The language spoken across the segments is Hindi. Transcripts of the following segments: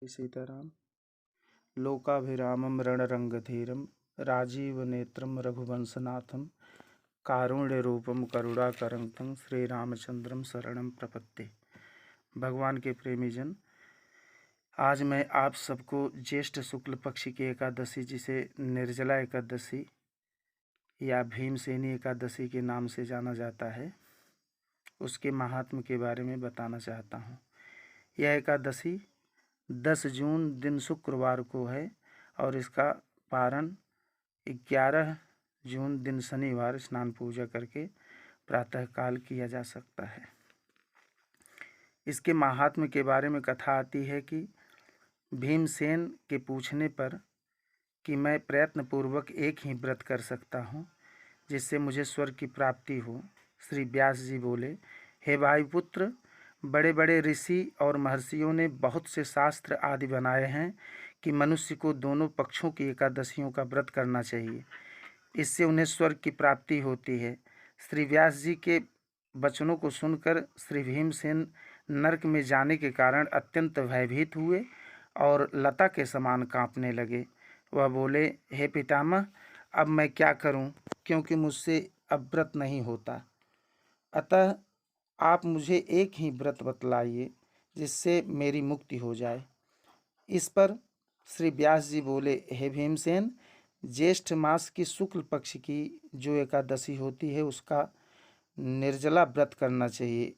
सीताराम। लोकाभिरामं रणरंगधीरं राजीवनेत्रं रघुवंशनाथं कारुण्यरूपं करुणाकरं श्रीरामचंद्रम शरणं प्रपत्ति। भगवान के प्रेमी जन, आज मैं आप सबको ज्येष्ठ शुक्ल पक्ष की एकादशी, जिसे निर्जला एकादशी या भीमसेनी एकादशी के नाम से जाना जाता है, उसके महात्म्य के बारे में बताना चाहता हूँ। यह एकादशी 10 जून दिन शुक्रवार को है और इसका पारण 11 जून दिन शनिवार स्नान पूजा करके प्रातःकाल किया जा सकता है। इसके महात्म्य के बारे में कथा आती है कि भीमसेन के पूछने पर कि मैं प्रयत्नपूर्वक एक ही व्रत कर सकता हूँ जिससे मुझे स्वर्ग की प्राप्ति हो, श्री व्यास जी बोले, हे वायुपुत्र, बड़े बड़े ऋषि और महर्षियों ने बहुत से शास्त्र आदि बनाए हैं कि मनुष्य को दोनों पक्षों की एकादशियों का व्रत करना चाहिए, इससे उन्हें स्वर्ग की प्राप्ति होती है। श्री व्यास जी के वचनों को सुनकर श्री भीमसेन नरक में जाने के कारण अत्यंत भयभीत हुए और लता के समान कांपने लगे। वह बोले, हे पितामह, अब मैं क्या करूं, क्योंकि मुझसे अब व्रत नहीं होता। अतः आप मुझे एक ही व्रत बतलाइए जिससे मेरी मुक्ति हो जाए। इस पर श्री व्यास जी बोले, हे भीमसेन, ज्येष्ठ मास की शुक्ल पक्ष की जो एकादशी होती है उसका निर्जला व्रत करना चाहिए।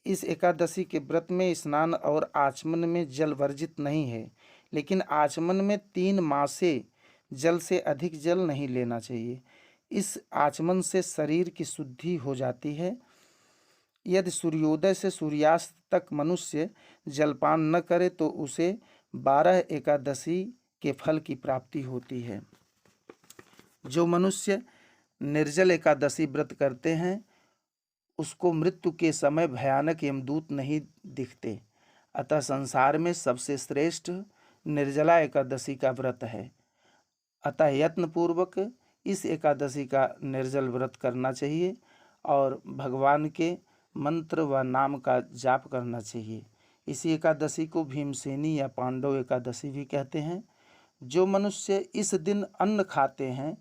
इस एकादशी के व्रत में स्नान और आचमन में जल वर्जित नहीं है, लेकिन आचमन में 3 मासे जल से अधिक जल नहीं लेना चाहिए। इस आचमन से शरीर की शुद्धि हो जाती है। यदि सूर्योदय से सूर्यास्त तक मनुष्य जलपान न करे तो उसे 12 एकादशी के फल की प्राप्ति होती है। जो मनुष्य निर्जल एकादशी व्रत करते हैं उसको मृत्यु के समय भयानक यमदूत नहीं दिखते। अतः संसार में सबसे श्रेष्ठ निर्जला एकादशी का व्रत है। अतः यत्नपूर्वक इस एकादशी का निर्जल व्रत करना चाहिए और भगवान के मंत्र व नाम का जाप करना चाहिए। इसी एकादशी को भीमसेनी या पांडव एकादशी भी कहते हैं। जो मनुष्य इस दिन अन्न खाते हैं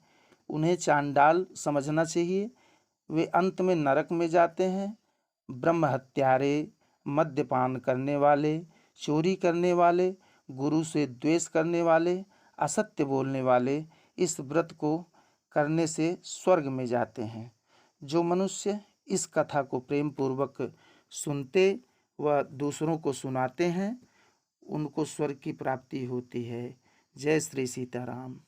उन्हें चांडाल समझना चाहिए। वे अंत में नरक में जाते हैं। ब्रह्म हत्यारे, मद्यपान करने वाले, चोरी करने वाले, गुरु से द्वेष करने वाले, असत्य बोलने वाले इस व्रत को करने से स्वर्ग में जाते हैं। जो मनुष्य इस कथा को प्रेम पूर्वक सुनते व दूसरों को सुनाते हैं उनको स्वर्ग की प्राप्ति होती है। जय श्री सीताराम।